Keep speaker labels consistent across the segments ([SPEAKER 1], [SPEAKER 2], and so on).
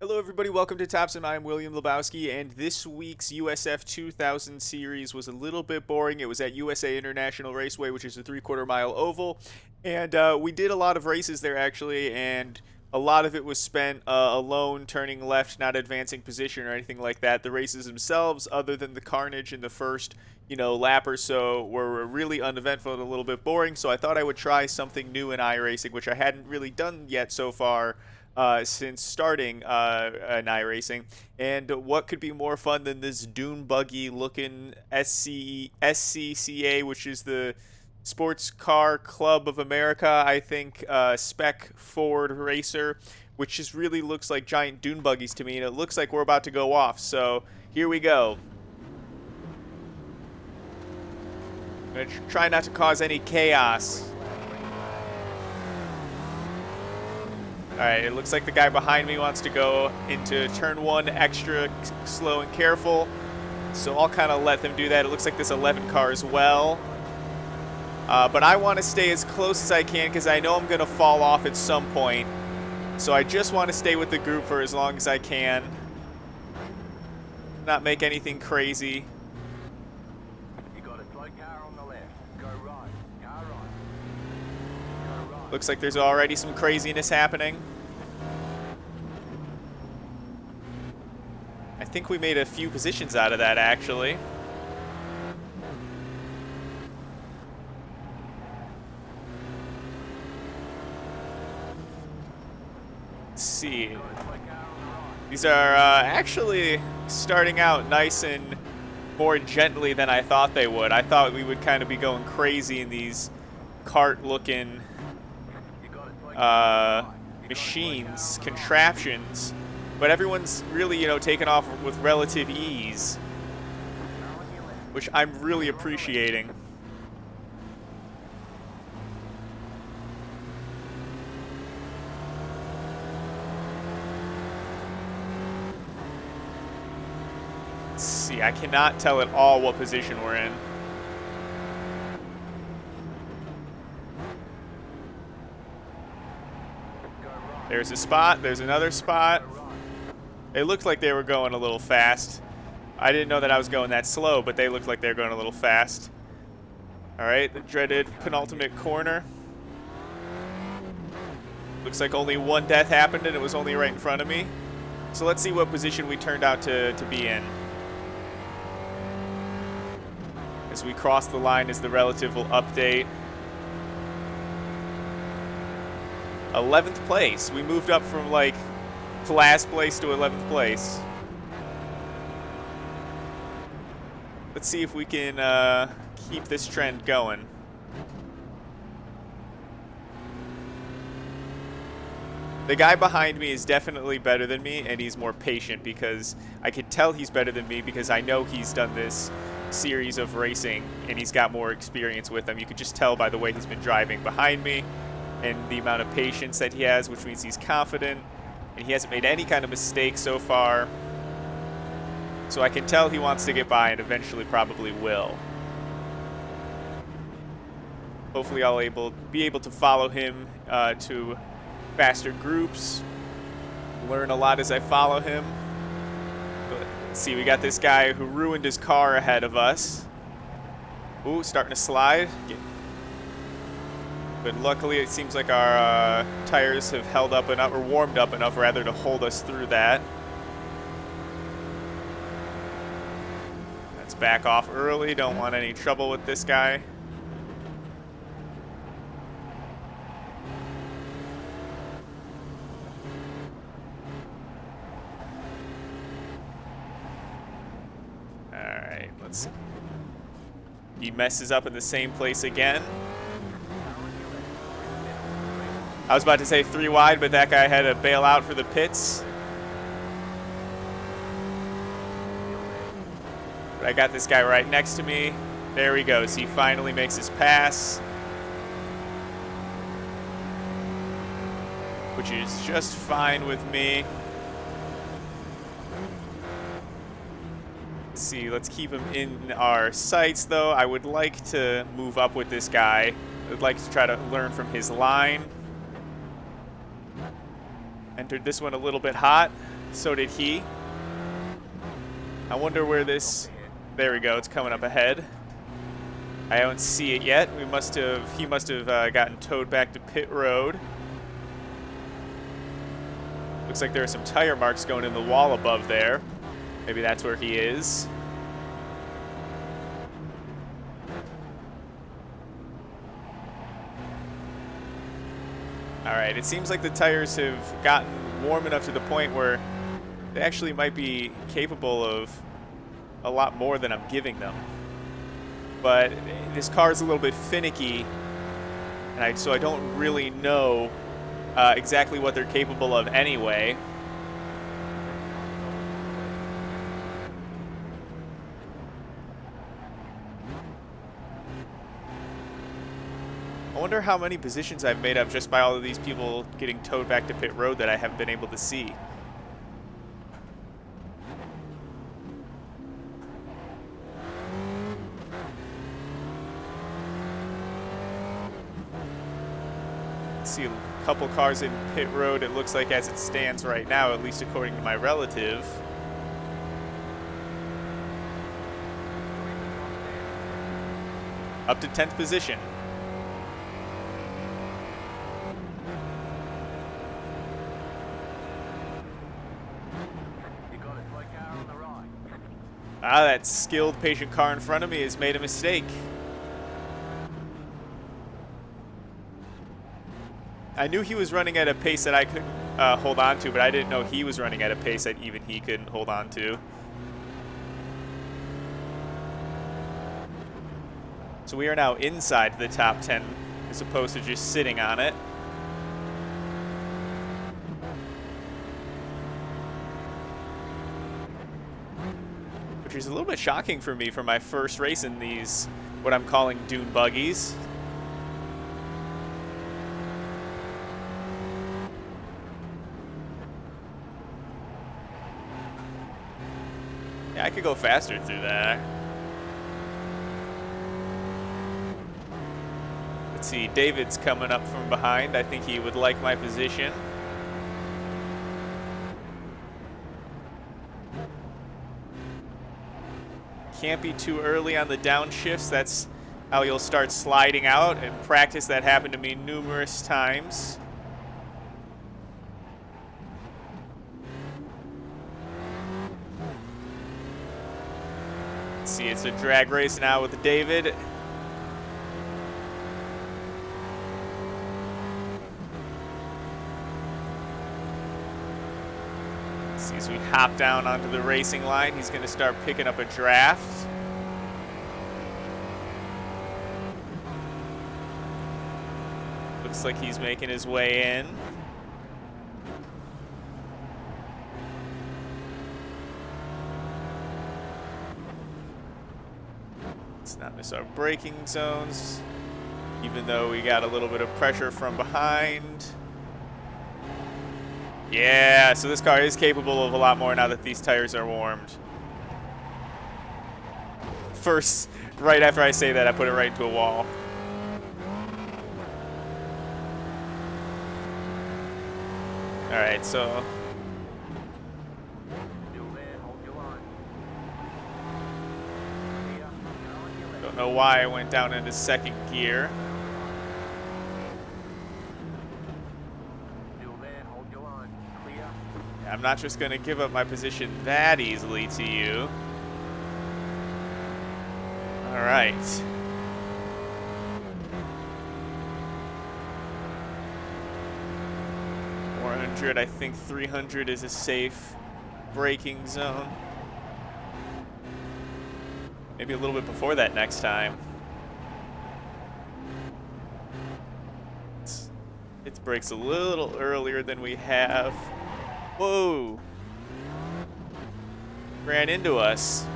[SPEAKER 1] Hello everybody, welcome to Topsim. I'm William Lebowski, and this week's USF 2000 series was a little bit boring. It was at USA International Raceway, which is a 3/4 mile oval, and we did a lot of races there actually, and a lot of it was spent alone, turning left, not advancing position or anything like that. The races themselves, other than the carnage in the first, lap or so, were really uneventful and a little bit boring, so I thought I would try something new in iRacing, which I hadn't really done yet so far since starting in iRacing. And what could be more fun than this Dune buggy looking SCCA, which is the Sports Car Club of America, I think, Spec Ford racer, which just really looks like giant dune buggies to me, and it looks like we're about to go off. So here we go. I'm going to try not to cause any chaos. Alright, it looks like the guy behind me wants to go into turn one extra slow and careful. So I'll kind of let them do that. It looks like this 11 car as well. But I want to stay as close as I can because I know I'm going to fall off at some point. So I just want to stay with the group for as long as I can. Not make anything crazy.
[SPEAKER 2] You got a slow car on the left. Go right. Car right. Go right.
[SPEAKER 1] Looks like there's already some craziness happening. I think we made a few positions out of that, actually. Let's see. These are actually starting out nice and more gently than I thought they would. I thought we would kind of be going crazy in these cart-looking machines, contraptions, but everyone's really, taken off with relative ease, which I'm really appreciating. Let's see, I cannot tell at all what position we're in. There's a spot, there's another spot. They looked like they were going a little fast. I didn't know that I was going that slow, but they looked like they were going a little fast. Alright, the dreaded penultimate corner. Looks like only one death happened and it was only right in front of me. So let's see what position we turned out to be in. As we cross the line as the relative will update. 11th place. We moved up from like last place to 11th place. Let's see if we can keep this trend going. The guy behind me is definitely better than me, and he's more patient because I could tell he's better than me because I know he's done this series of racing and he's got more experience with them. You could just tell by the way he's been driving behind me and the amount of patience that he has, which means he's confident and he hasn't made any kind of mistake so far. So I can tell he wants to get by and eventually probably will. Hopefully I'll be able to follow him to faster groups, learn a lot as I follow him. But let's see, we got this guy who ruined his car ahead of us. Ooh, starting to slide. But luckily it seems like our tires have held up enough, or warmed up enough rather, to hold us through that. Let's back off early, don't want any trouble with this guy. Alright, let's see. He messes up in the same place again. I was about to say 3 wide, but that guy had to bail out for the pits. But I got this guy right next to me. There he goes. He finally makes his pass, which is just fine with me. Let's see, let's keep him in our sights, though. I would like to move up with this guy. I would like to try to learn from his line. Entered this one a little bit hot. So did he. I wonder where this... There we go, it's coming up ahead. I don't see it yet. He must have gotten towed back to pit road. Looks like there are some tire marks going in the wall above there. Maybe that's where he is. Alright, it seems like the tires have gotten warm enough to the point where they actually might be capable of a lot more than I'm giving them. But this car is a little bit finicky, and so I don't really know exactly what they're capable of anyway. I wonder how many positions I've made up just by all of these people getting towed back to pit road that I haven't been able to see. See a couple cars in pit road, it looks like, as it stands right now, at least according to my relative. Up to 10th position. That skilled, patient car in front of me has made a mistake. I knew he was running at a pace that I couldn't hold on to, but I didn't know he was running at a pace that even he couldn't hold on to. So we are now inside the top 10 as opposed to just sitting on it. Which is a little bit shocking for me for my first race in these, what I'm calling Dune buggies. Yeah, I could go faster through that. Let's see, David's coming up from behind. I think he would like my position. Can't be too early on the downshifts. That's how you'll start sliding out. In practice, that happened to me numerous times. Let's see, it's a drag race now with David. See, as we hop down onto the racing line, he's going to start picking up a draft. Looks like he's making his way in. Let's not miss our braking zones, even though we got a little bit of pressure from behind. Yeah, so this car is capable of a lot more now that these tires are warmed. First, right after I say that, I put it right into a wall. All right, so don't know why I went down into second gear. I'm not just going to give up my position that easily to you. All right. I think 300 is a safe braking zone. Maybe a little bit before that next time. It brakes a little earlier than we have. Whoa! Ran into us.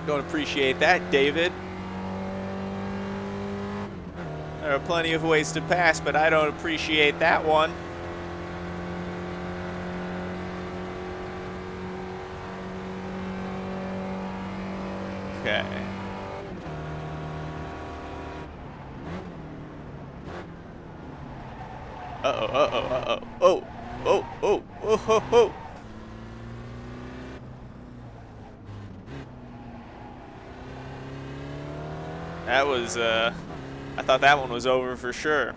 [SPEAKER 1] Don't appreciate that, David. There are plenty of ways to pass, but I don't appreciate that one. Okay. Uh-oh, uh-oh, uh-oh. Oh, oh, oh, oh, oh, oh. That was, I thought that one was over for sure.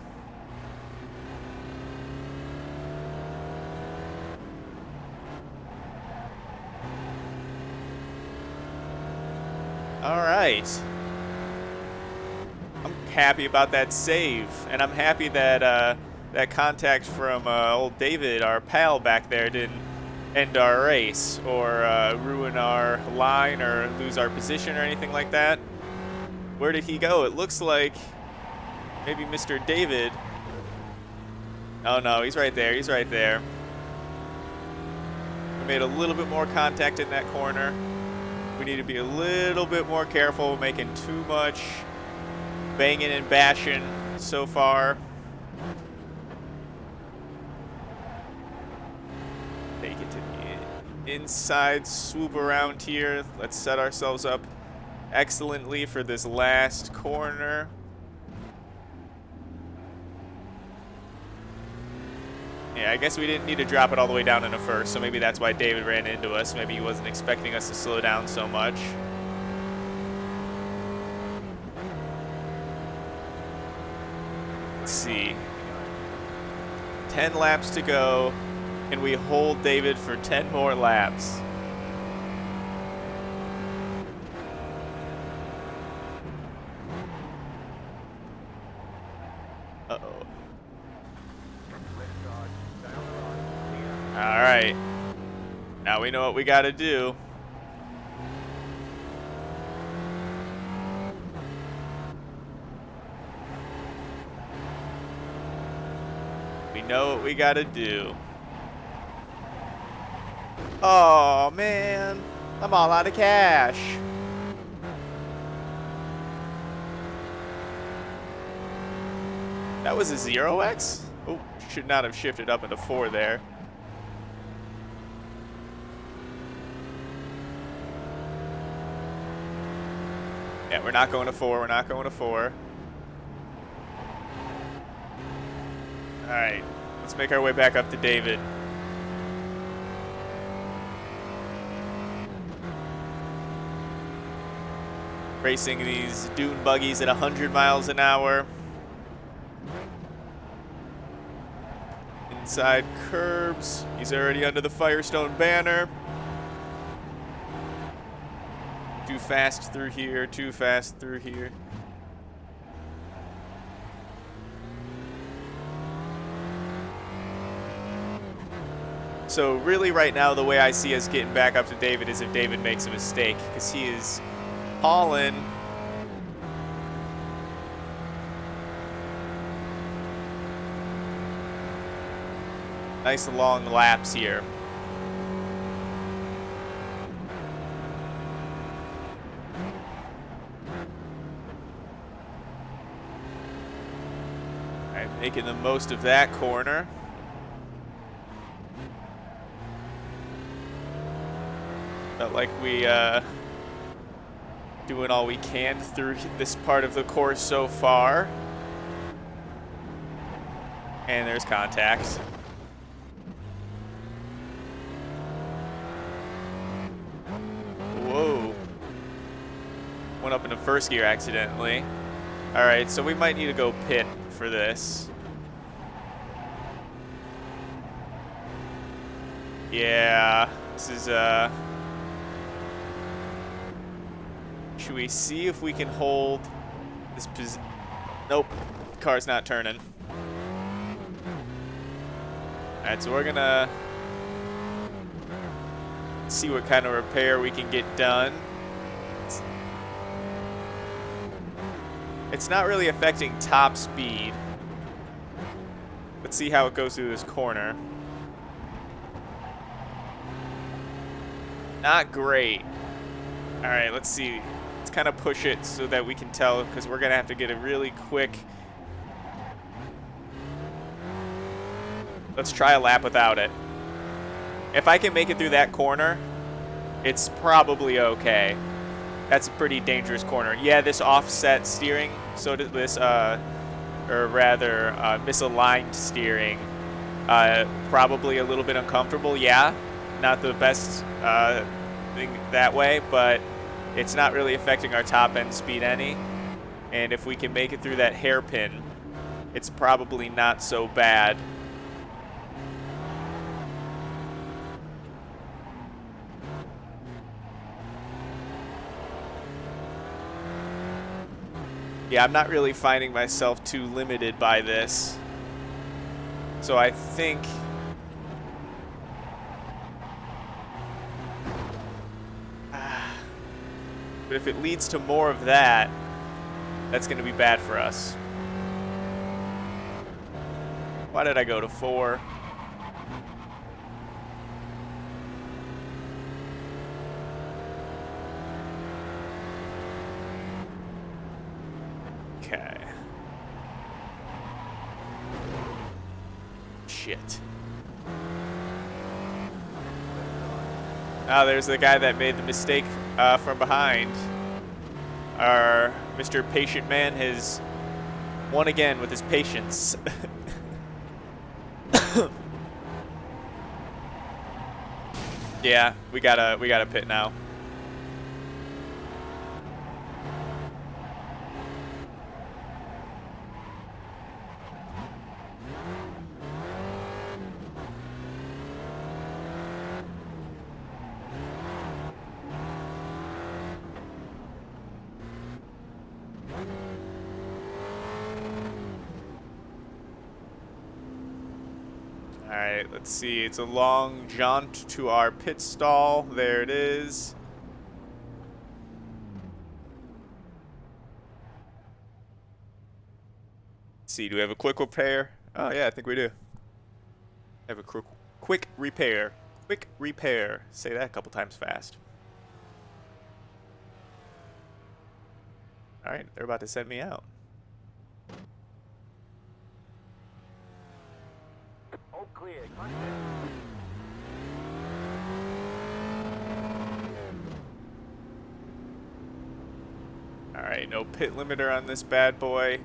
[SPEAKER 1] All right. I'm happy about that save, and I'm happy that that contact from old David, our pal back there, didn't end our race or ruin our line or lose our position or anything like that. Where did he go? It looks like maybe Mr. David. Oh no, he's right there. He's right there. We made a little bit more contact in that corner. We need to be a little bit more careful, making too much banging and bashing so far. Take it to the inside, swoop around here. Let's set ourselves up excellently for this last corner. Yeah, I guess we didn't need to drop it all the way down in the first, so maybe that's why David ran into us. Maybe he wasn't expecting us to slow down so much. Let's see. 10 laps to go, and we hold David for 10 more laps. Uh-oh. All right. Now we know what we got to do. We know what we got to do. Oh, man. I'm all out of cash. That was a 0x? Oh, should not have shifted up into 4 there. Yeah, we're not going to 4. We're not going to 4. All right, let's make our way back up to David. Racing these Dune buggies at 100 miles an hour. Inside curbs. He's already under the Firestone banner. Too fast through here, too fast through here. So really right now, the way I see us getting back up to David is if David makes a mistake, because he is hauling. Nice long laps here. I'm making the most of that corner. Felt like we doing all we can through this part of the course so far. And there's contact. Whoa. Went up into first gear accidentally. Alright, so we might need to go pit for this. Yeah, this is should we see if we can hold this position? Nope, car's not turning. Alright, so we're gonna see what kind of repair we can get done. It's not really affecting top speed. Let's see how it goes through this corner. Not great. Alright, let's see. Let's kind of push it so that we can tell, because we're going to have to get a really quick... Let's try a lap without it. If I can make it through that corner, it's probably okay. That's a pretty dangerous corner. Yeah, this offset steering, so does this or rather misaligned steering. Probably a little bit uncomfortable, yeah. Not the best thing that way, but it's not really affecting our top end speed any. And if we can make it through that hairpin, it's probably not so bad. Yeah, I'm not really finding myself too limited by this. So I think... But if it leads to more of that, that's going to be bad for us. Why did I go to 4? Okay. Shit. Oh, there's the guy that made the mistake from behind. Our Mr. Patient Man has won again with his patience. Yeah, we gotta pit now. Alright, let's see. It's a long jaunt to our pit stall. There it is. Let's see, do we have a quick repair? Oh yeah, I think we do. Have a quick repair. Quick repair. Say that a couple times fast. Alright, they're about to send me out.
[SPEAKER 2] All clear.
[SPEAKER 1] Alright, no pit limiter on this bad boy.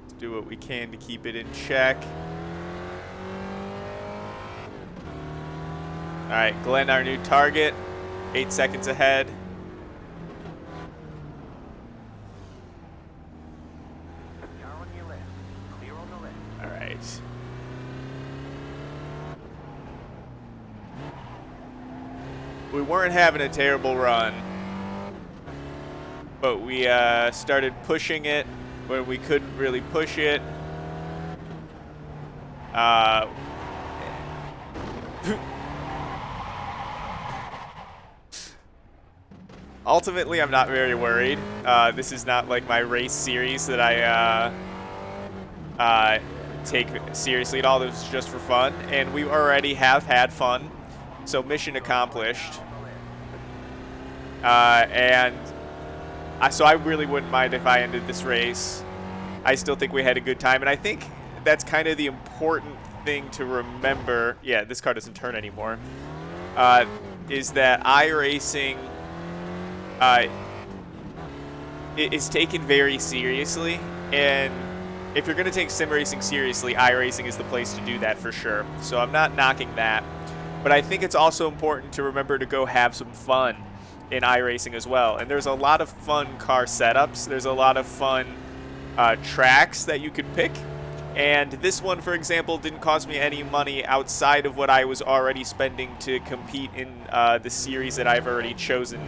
[SPEAKER 1] Let's do what we can to keep it in check. Alright, Glenn, our new target. 8 seconds ahead.
[SPEAKER 2] Car on your left. Clear on the left.
[SPEAKER 1] Alright. We weren't having a terrible run, but we started pushing it when we couldn't really push it. Ultimately, I'm not very worried. This is not like my race series that I take seriously at all. This is just for fun, and we already have had fun. So mission accomplished. So I really wouldn't mind if I ended this race. I still think we had a good time, and I think that's kind of the important thing to remember. Yeah, this car doesn't turn anymore. Is that iRacing is taken very seriously, and if you're going to take sim racing seriously, iRacing is the place to do that for sure. So I'm not knocking that. But I think it's also important to remember to go have some fun in iRacing as well. And there's a lot of fun car setups. There's a lot of fun tracks that you could pick. And this one, for example, didn't cost me any money outside of what I was already spending to compete in the series that I've already chosen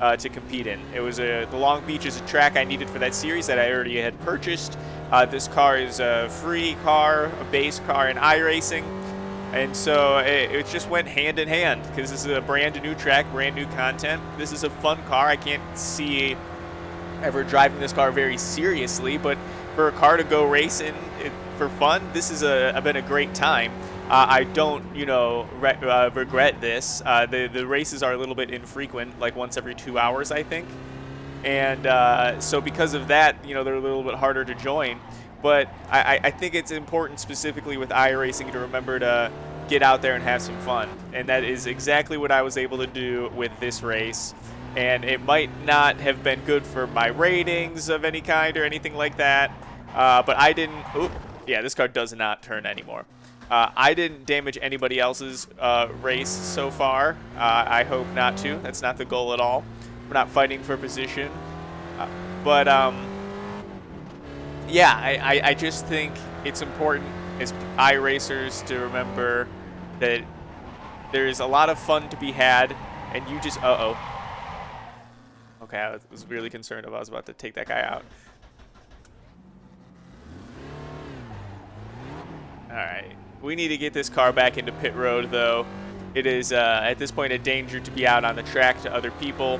[SPEAKER 1] to compete in. It was the Long Beach is a track I needed for that series that I already had purchased. This car is a free car, a base car in iRacing. And so it just went hand in hand because this is a brand new track, brand new content. This is a fun car. I can't see ever driving this car very seriously, but for a car to go racing for fun, this has been a great time. I don't, regret this. The races are a little bit infrequent, like once every 2 hours, I think. And so because of that, they're a little bit harder to join. But I think it's important specifically with iRacing to remember to get out there and have some fun. And that is exactly what I was able to do with this race. And it might not have been good for my ratings of any kind or anything like that, but I didn't. Oop, yeah, this car does not turn anymore. I didn't damage anybody else's race so far. I hope not to. That's not the goal at all. We're not fighting for position. But yeah, I just think it's important as iRacers to remember that there's a lot of fun to be had, and you just okay, I was really concerned if I was about to take that guy out. All right, we need to get this car back into pit road, though. It is at this point a danger to be out on the track to other people.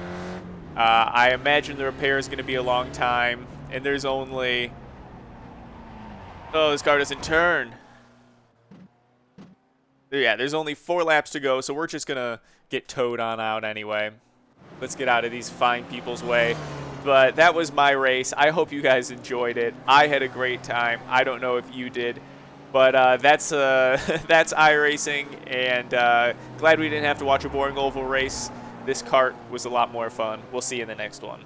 [SPEAKER 1] I imagine the repair is going to be a long time, and there's only... Oh, this car doesn't turn. Yeah, there's only 4 laps to go, so we're just going to get towed on out anyway. Let's get out of these fine people's way. But that was my race. I hope you guys enjoyed it. I had a great time. I don't know if you did. But that's iRacing, and glad we didn't have to watch a boring oval race. This kart was a lot more fun. We'll see you in the next one.